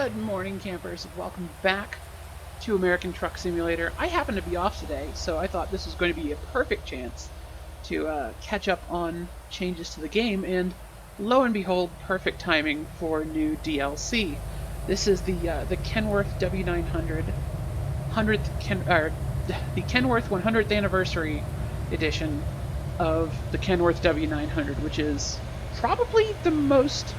Good morning, campers. Welcome back to American Truck Simulator. I happen to be off today, so I thought this was going to be a perfect chance to catch up on changes to the game, and lo and behold, perfect timing for new DLC. This is the Kenworth W900 the Kenworth 100th anniversary edition of the Kenworth W900, which is probably the most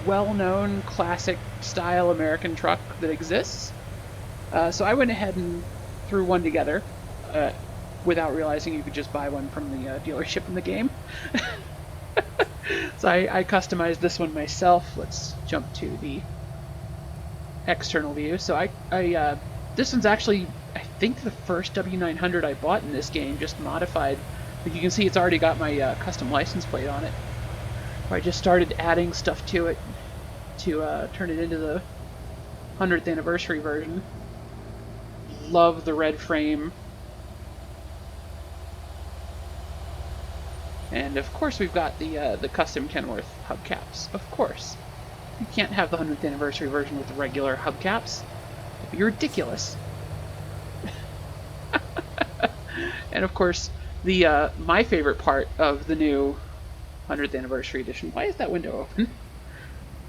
well-known classic style American truck that exists. So I went ahead and threw one together without realizing you could just buy one from the dealership in the game. So I customized this one myself. Let's jump to the external view. So this one's actually, I think, the first W900 I bought in this game, just modified. But you can see it's already got my custom license plate on it. I just started adding stuff to it to turn it into the 100th anniversary version. Love the red frame. And of course we've got the custom Kenworth hubcaps. Of course. You can't have the 100th anniversary version with the regular hubcaps. It'd be ridiculous. And of course, my favorite part of the new 100th anniversary edition, why is that window open,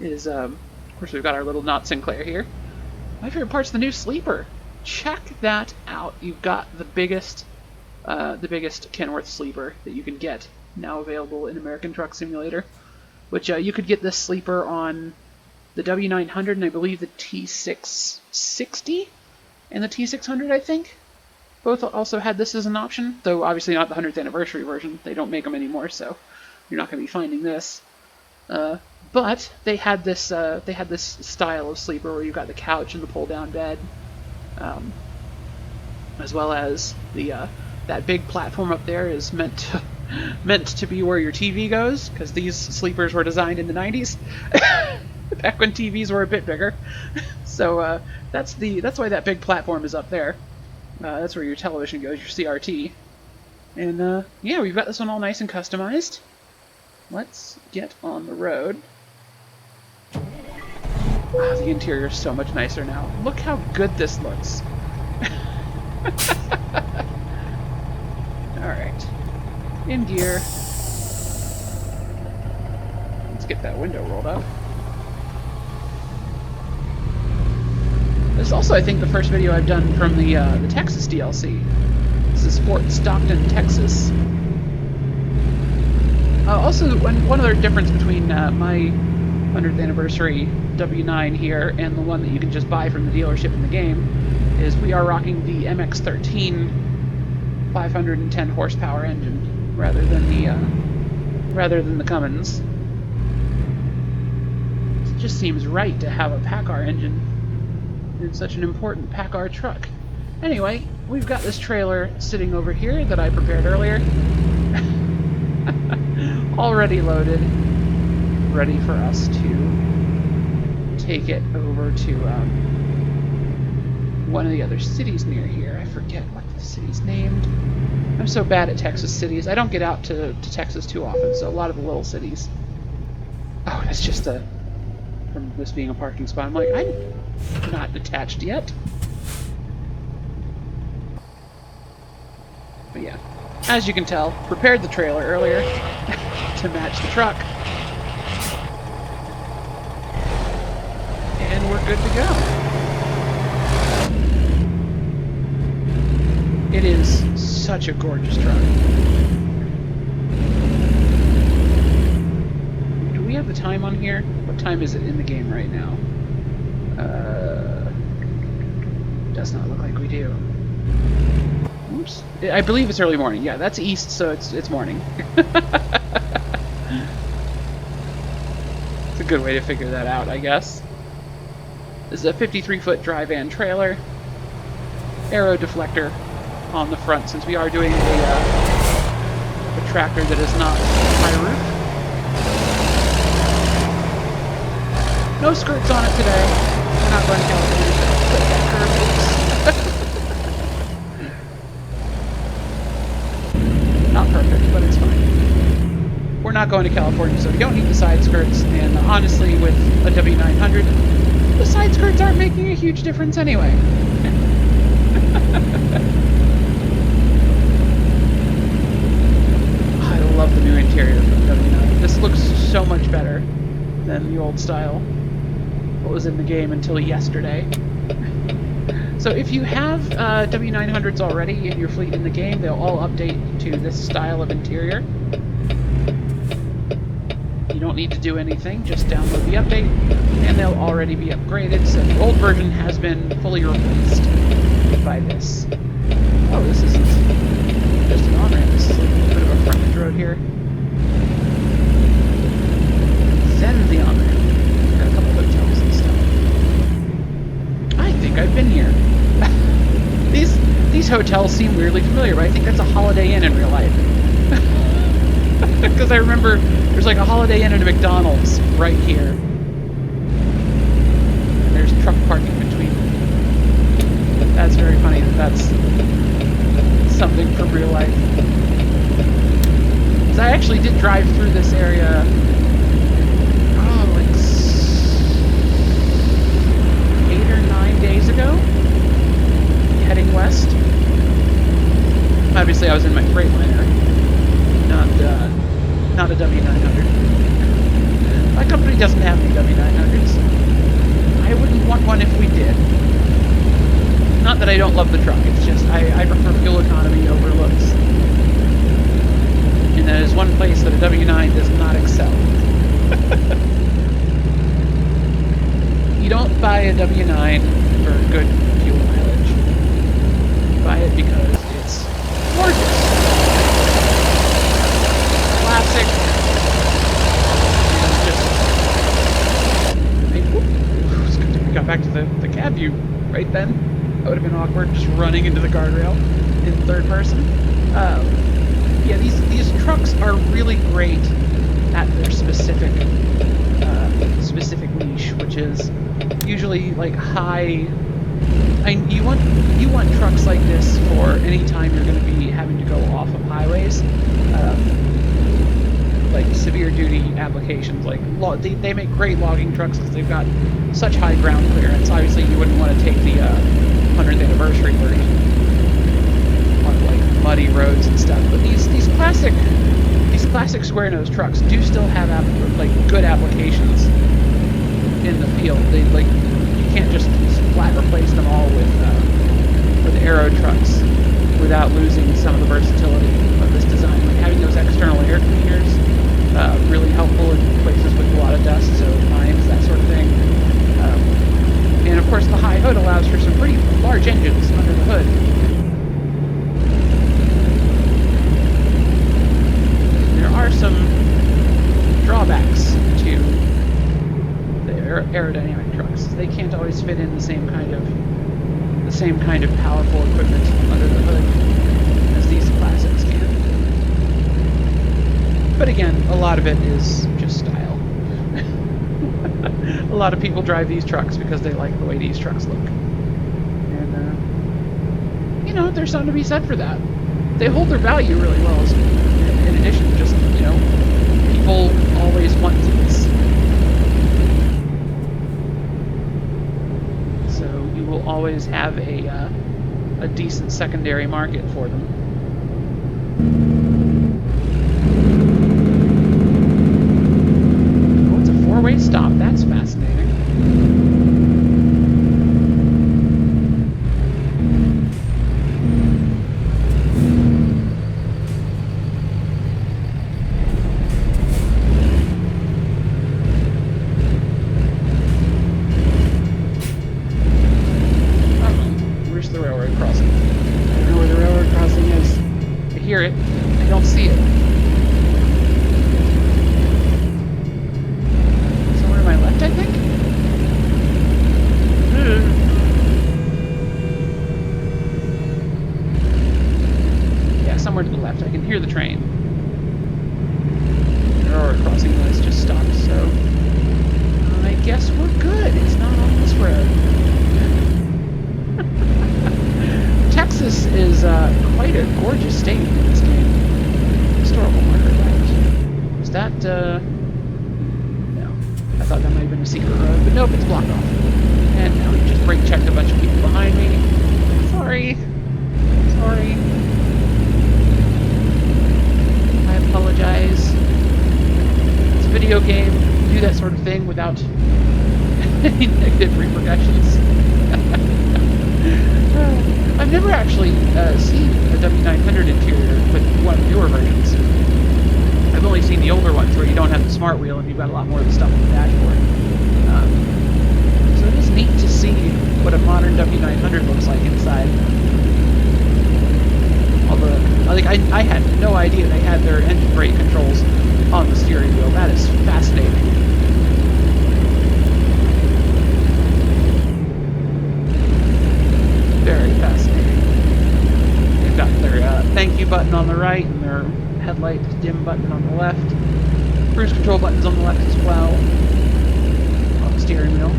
is of course we've got our little Not Sinclair here. My favorite part's the new sleeper. Check that out. You've got the biggest Kenworth sleeper that you can get, now available in American Truck Simulator, which you could get this sleeper on the W900 and I believe the T660 and the T600, I think. Both also had this as an option, though obviously not the 100th anniversary version. They don't make them anymore, so you're not going to be finding this. But they had this style of sleeper where you've got the couch and the pull-down bed, as well as that big platform up there is meant to be where your TV goes, because these sleepers were designed in the 90s, back when TVs were a bit bigger. So that's why that big platform is up there. That's where your television goes, your CRT. And yeah, we've got this one all nice and customized. Let's get on the road. Wow, the interior is so much nicer now. Look how good this looks. Alright. In gear. Let's get that window rolled up. This is also, I think, the first video I've done from the Texas DLC. This is Fort Stockton, Texas. Also, one other difference between my 100th anniversary W9 here and the one that you can just buy from the dealership in the game is we are rocking the MX-13 510 horsepower engine rather than the Cummins. It just seems right to have a PACCAR engine in such an important PACCAR truck. Anyway, we've got this trailer sitting over here that I prepared earlier. Already loaded, ready for us to take it over to one of the other cities near here. I forget what the city's named. I'm so bad at Texas cities. I don't get out to Texas too often, so a lot of the little cities. Oh, and it's just from this being a parking spot, I'm like, I'm not attached yet. But yeah, as you can tell, prepared the trailer earlier to match the truck. And we're good to go. It is such a gorgeous truck. Do we have the time on here? What time is it in the game right now? Does not look like we do. Oops. I believe it's early morning. Yeah, that's east, so it's morning. It's a good way to figure that out, I guess. This is a 53-foot dry van trailer. Aero deflector on the front, since we are doing a tractor that is not high roof. No skirts on it today. We're not going to California. Not perfect, but it's fine. We're not going to California, so we don't need the side skirts, and honestly, with a W900, the side skirts aren't making a huge difference anyway. I love the new interior for the W9. This looks so much better than the old style. What was in the game until yesterday. So if you have W900s already in your fleet in the game, they'll all update to this style of interior. You don't need to do anything, just download the update, and they'll already be upgraded, so the old version has been fully replaced by this. Oh, this isn't just an on-ramp, this is like a bit of a frontage road here. Then the on-ramp. Got a couple hotels and stuff. I think I've been here. These hotels seem weirdly familiar, but I think that's a Holiday Inn in real life. Because I remember there's like a Holiday Inn and a McDonald's right here. And there's truck parking between them. That's very funny that that's something from real life. Because I actually did drive through this area, oh, like 8 or 9 days ago, heading west. Obviously I was in my Freightliner, not a W900. My company doesn't have any W900s. I wouldn't want one if we did. Not that I don't love the truck, it's just I prefer fuel economy over looks. And that is one place that a W9 does not excel. You don't buy a W9 for good fuel mileage. You buy it because it's gorgeous. Classic. And just... we got back to the cab view right then. That would have been awkward, just running into the guardrail in third person. Yeah, these trucks are really great at their specific niche, which is usually like high. You want trucks like this for any time you're going to be having to go off of highways, like severe duty applications. Like they make great logging trucks because they've got such high ground clearance. Obviously, you wouldn't want to take the 100th anniversary version on like muddy roads and stuff. But these classic square nose trucks do still have like good applications in the field. They like you can't just flat replace them all with aero trucks without losing some of the versatility of this design. Like having those external air cleaners, really helpful in places with a lot of dust, so mines, that sort of thing. And of course the high hood allows for some pretty large engines under the hood. There are some drawbacks to the aerodynamic trucks. They can't always fit in the same kind of powerful equipment under the hood as these classics can. But again, a lot of it is just style. A lot of people drive these trucks because they like the way these trucks look. And, there's something to be said for that. They hold their value really well, in addition to just, people always want these. So you will always have a decent secondary market for them. Oh, it's a four-way stop. That's fascinating. It. I don't see it. Somewhere to my left, I think? Yeah, somewhere to the left. I can hear the train. The railroad crossing was just stopped, so I guess we're good. It's not on this road. Texas is quite a gorgeous state in this game. Historical marker, right? Is that, no. I thought that might have been a secret road, but nope, it's blocked off. And now we just brake checked a bunch of people behind me. Sorry. Sorry. I apologize. It's a video game. Do that sort of thing without any negative repercussions. I've never actually seen a W900 interior with one of the newer versions. I've only seen the older ones where you don't have the smart wheel and you've got a lot more of the stuff on the dashboard. So it is neat to see what a modern W900 looks like inside. Although, like, I had no idea they had their engine brake controls on the steering wheel. That is fascinating. Very fascinating. They've got their thank you button on the right and their headlight dim button on the left. Cruise control buttons on the left as well. On the steering wheel.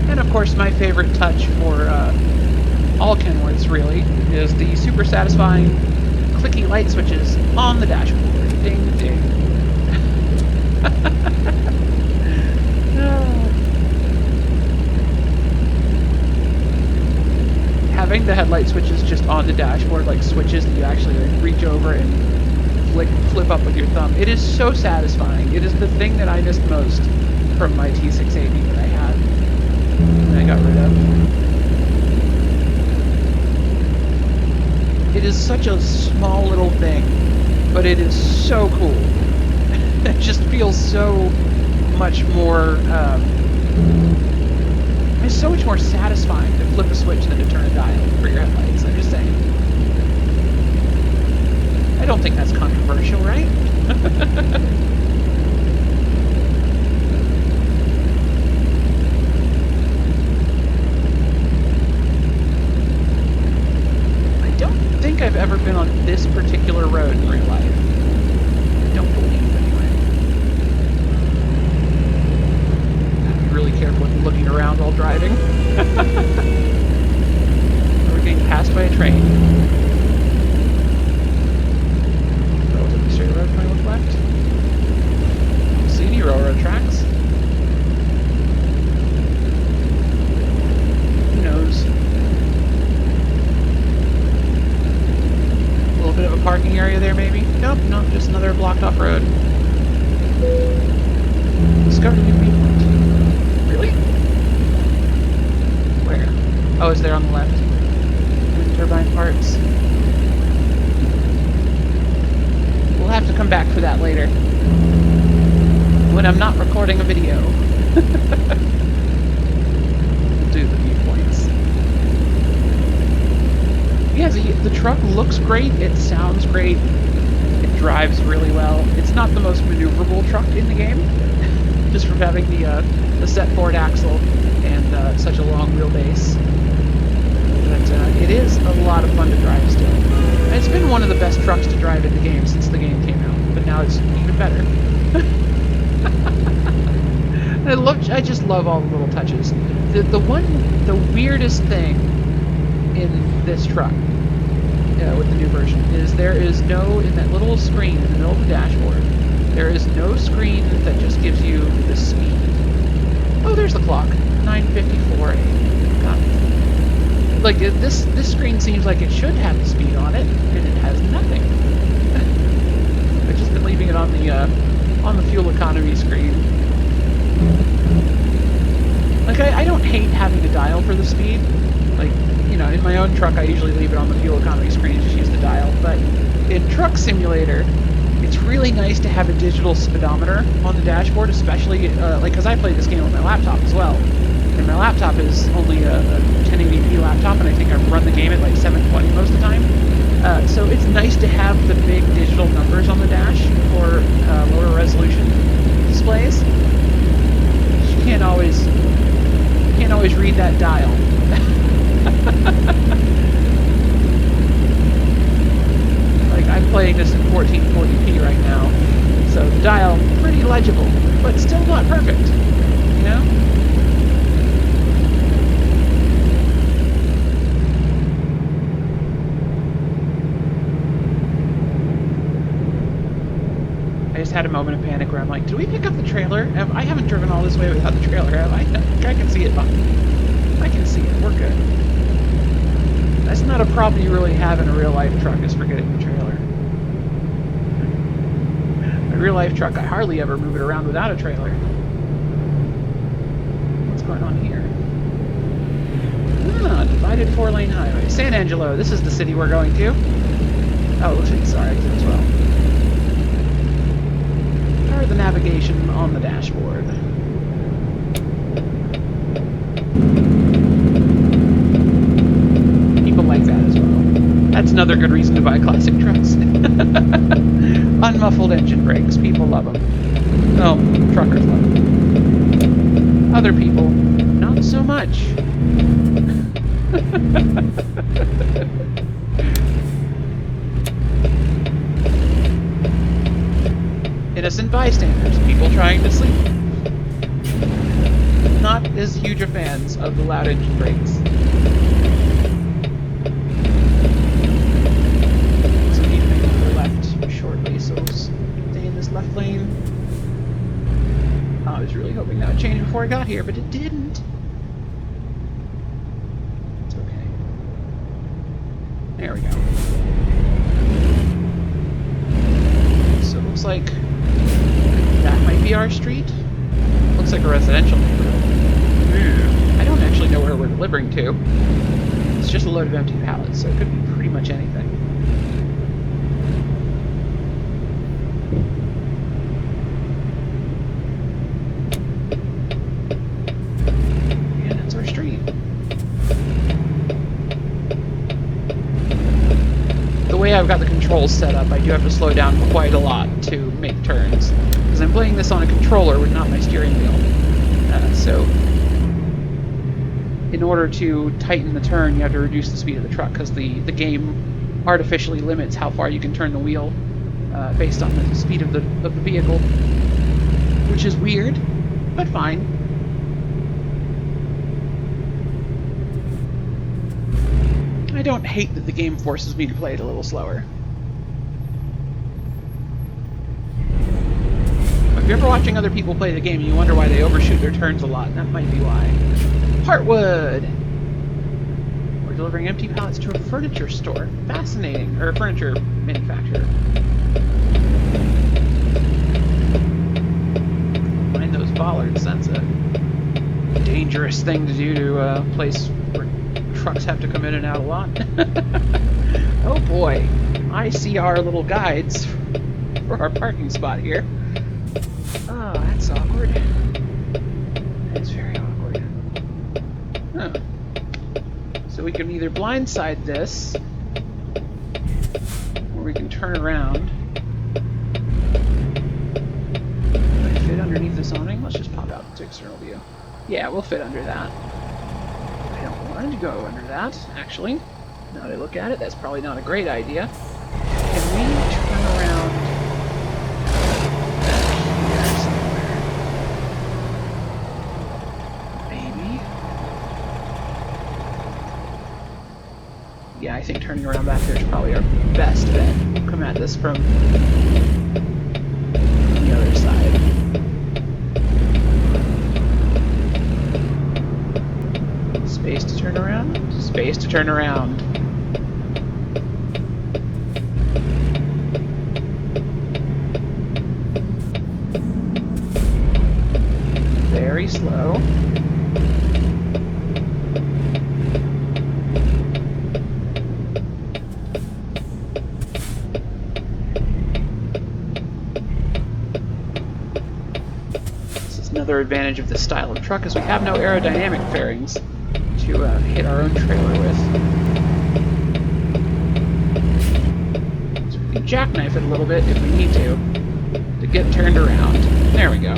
And of course my favorite touch for all Kenworths really is the super satisfying clicky light switches on the dashboard. Ding ding. Having the headlight switches just on the dashboard, like switches that you actually like, reach over and flip up with your thumb, it is so satisfying. It is the thing that I missed most from my T680 that I had and I got rid of. It is such a small little thing, but it is so cool. It just feels so much more it's so much more satisfying to flip a switch than to turn a dial for your headlights. I'm just saying. I don't think that's controversial, right? I don't think I've ever been on this particular road in real life. I don't believe, anyway. Gotta be really careful with looking around while driving. We're getting passed by a train. Relatively straight road when I look left. Don't see any railroad tracks. Who knows? A little bit of a parking area there, maybe? Nope, not just another blocked off road. Discovered a new viewpoint. Really? Where? Oh, it's there on the left. Wind turbine parts. We'll have to come back for that later. When I'm not recording a video. We'll do the viewpoints. Yeah, the truck looks great, it sounds great, it drives really well. It's not the most maneuverable truck in the game, just from having the set forward axle and such a long wheelbase. But it is a lot of fun to drive still. And it's been one of the best trucks to drive in the game since the game came out, but now it's even better. I just love all the little touches. The weirdest thing in this truck with the new version is there is no, in that little screen in the middle of the dashboard, there is no screen that just gives you the speed. Oh, there's the clock. 9:54 a.m. Got it. Like, this screen seems like it should have the speed on it, and it has nothing. I've just been leaving it on the fuel economy screen. Like, I don't hate having to dial for the speed. Like, you know, in my own truck, I usually leave it on the fuel economy screen and just use the dial. But in Truck Simulator, it's really nice to have a digital speedometer on the dashboard, especially, like, because I play this game on my laptop as well. And my laptop is only a 1080p laptop, and I think I run the game at like 720 most of the time. So it's nice to have the big digital numbers on the dash for lower resolution displays. You can't always read that dial. Like, I'm playing this in 1440p right now, so the dial pretty legible, but still not perfect, you know? I just had a moment of panic where I'm like, did we pick up the trailer? I haven't driven all this way without the trailer, have I? I can see it behind me. I can see it. We're good. That's not a problem you really have in a real-life truck, is forgetting the trailer. A real-life truck, I hardly ever move it around without a trailer. What's going on here? Ah, divided 4-lane highway. San Angelo, this is the city we're going to. Oh, it looks like it's our exit as well. Or the navigation on the dashboard. People like that as well. That's another good reason to buy classic trucks. Unmuffled engine brakes. People love them. Oh, truckers love them. Other people, not so much. Innocent bystanders, people trying to sleep. Not as huge a fans of the loud engine brakes. So we need to make another left shortly, so we'll stay in this left lane. I was really hoping that would change before I got here, but it didn't. It's okay. There we go. So it looks like that might be our street. Looks like a residential neighborhood. I don't actually know where we're delivering to. It's just a load of empty pallets, so it could be pretty much anything. And that's our street. The way I've got the controls set up, I do have to slow down quite a lot to make turns. Because I'm playing this on a controller with not my steering wheel. So, in order to tighten the turn, you have to reduce the speed of the truck, because the game artificially limits how far you can turn the wheel based on the speed of the vehicle. Which is weird, but fine. I don't hate that the game forces me to play it a little slower. If you're ever watching other people play the game and you wonder why they overshoot their turns a lot, that might be why. Heartwood! We're delivering empty pallets to a furniture store. Fascinating. Or a furniture manufacturer. Mind those bollards. That's a dangerous thing to do to a place where trucks have to come in and out a lot. Oh boy. I see our little guides for our parking spot here. Oh, that's awkward. That's very awkward. Huh. So we can either blindside this, or we can turn around. Can I fit underneath this awning? Let's just pop out to external view. Yeah, we'll fit under that. I don't want to go under that, actually. Now that I look at it, that's probably not a great idea. Can we turn around? Yeah, I think turning around back there is probably our best bet. We'll come at this from the other side. Space to turn around. Space to turn around. Very slow. Another advantage of this style of truck is we have no aerodynamic fairings to hit our own trailer with. So we can jackknife it a little bit if we need to get turned around. There we go.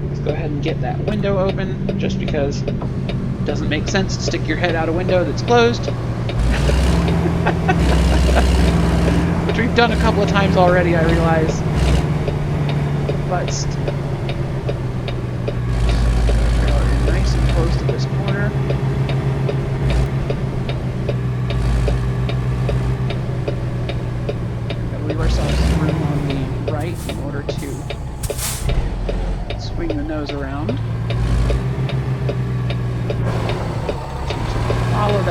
Let's go ahead and get that window open, just because it doesn't make sense to stick your head out a window that's closed. Which we've done a couple of times already, I realize. But nice and close to this corner.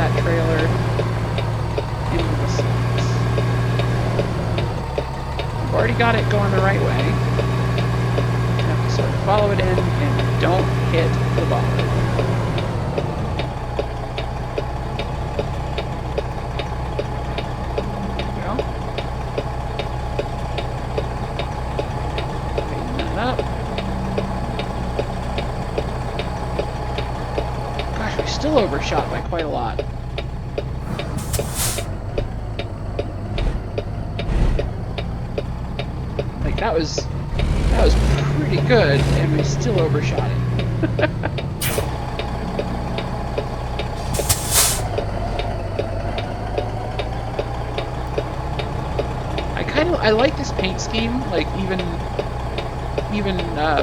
that trailer into the slots. We've already got it going the right way. You have to sort of follow it in and don't hit the bottom. Still overshot by quite a lot. Like that was pretty good, and we still overshot it. I like this paint scheme, like even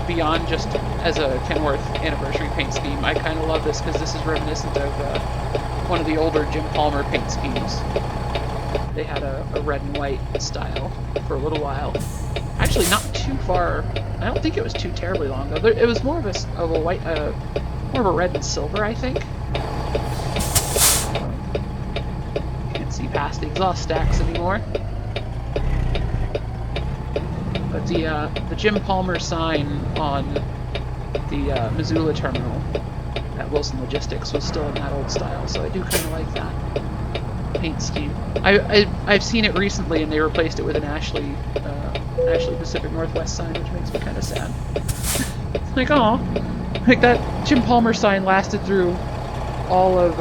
beyond just as a Kenworth anniversary paint scheme. I kind of love this because this is reminiscent of one of the older Jim Palmer paint schemes. They had a red and white style for a little while. Actually, not too far. I don't think it was too terribly long though. It was more of a white, more of a red and silver, I think. Can't see past the exhaust stacks anymore. But the Jim Palmer sign on the Missoula terminal at Wilson Logistics was still in that old style, so I do kind of like that paint scheme. I've seen it recently, and they replaced it with an Ashley Pacific Northwest sign, which makes me kind of sad. Like, oh, like that Jim Palmer sign lasted through all of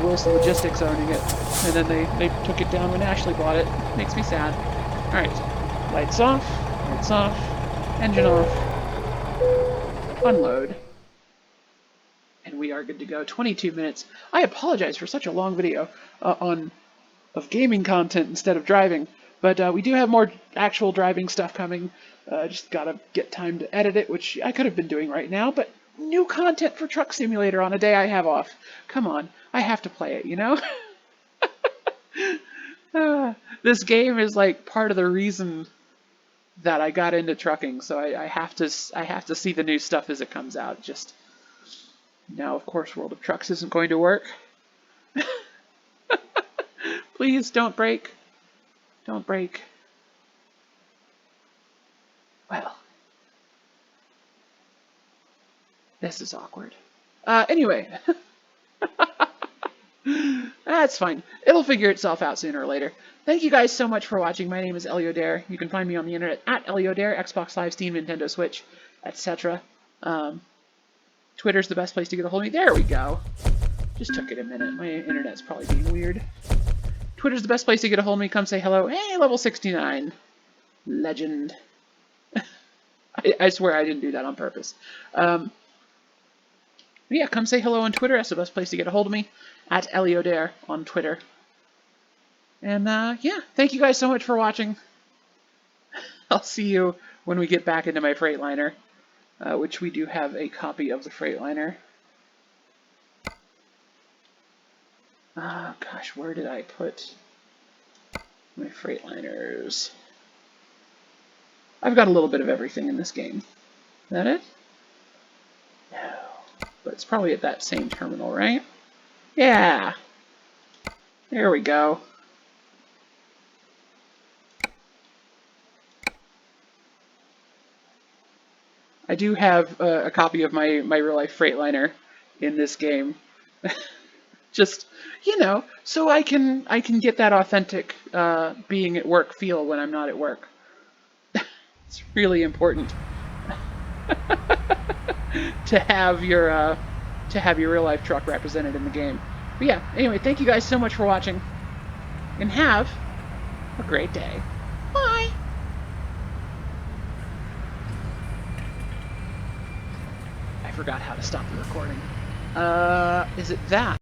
Wilson Logistics owning it, and then they took it down when Ashley bought it. Makes me sad. All right. Lights off, engine off, unload, and we are good to go. 22 minutes. I apologize for such a long video of gaming content instead of driving, but we do have more actual driving stuff coming. Just gotta get time to edit it, which I could have been doing right now, but new content for Truck Simulator on a day I have off. Come on, I have to play it, you know? This game is like part of the reason that I got into trucking, so I have to see the new stuff as it comes out. Just now, of course, World of Trucks isn't going to work. Please don't break. Don't break. Well, this is awkward. Anyway. That's fine. It'll figure itself out sooner or later. Thank you guys so much for watching. My name is Eliodare. You can find me on the internet at Eliodare, Xbox Live, Steam, Nintendo Switch, etc. Twitter's the best place to get a hold of me. There we go. Just took it a minute. My internet's probably being weird. Twitter's the best place to get a hold of me. Come say hello. Hey, level 69. Legend. I swear I didn't do that on purpose. Yeah, come say hello on Twitter. That's the best place to get a hold of me. At Eliodare on Twitter. And yeah, thank you guys so much for watching. I'll see you when we get back into my Freightliner, which we do have a copy of the Freightliner. Gosh, where did I put my Freightliners? I've got a little bit of everything in this game. Is that it? No. But it's probably at that same terminal, right? Yeah. There we go. I do have a copy of my real-life Freightliner in this game. Just, you know, so I can get that authentic being at work feel when I'm not at work. It's really important to have your real-life truck represented in the game. But yeah, anyway, thank you guys so much for watching, and have a great day. Bye! I forgot how to stop the recording. Is it that?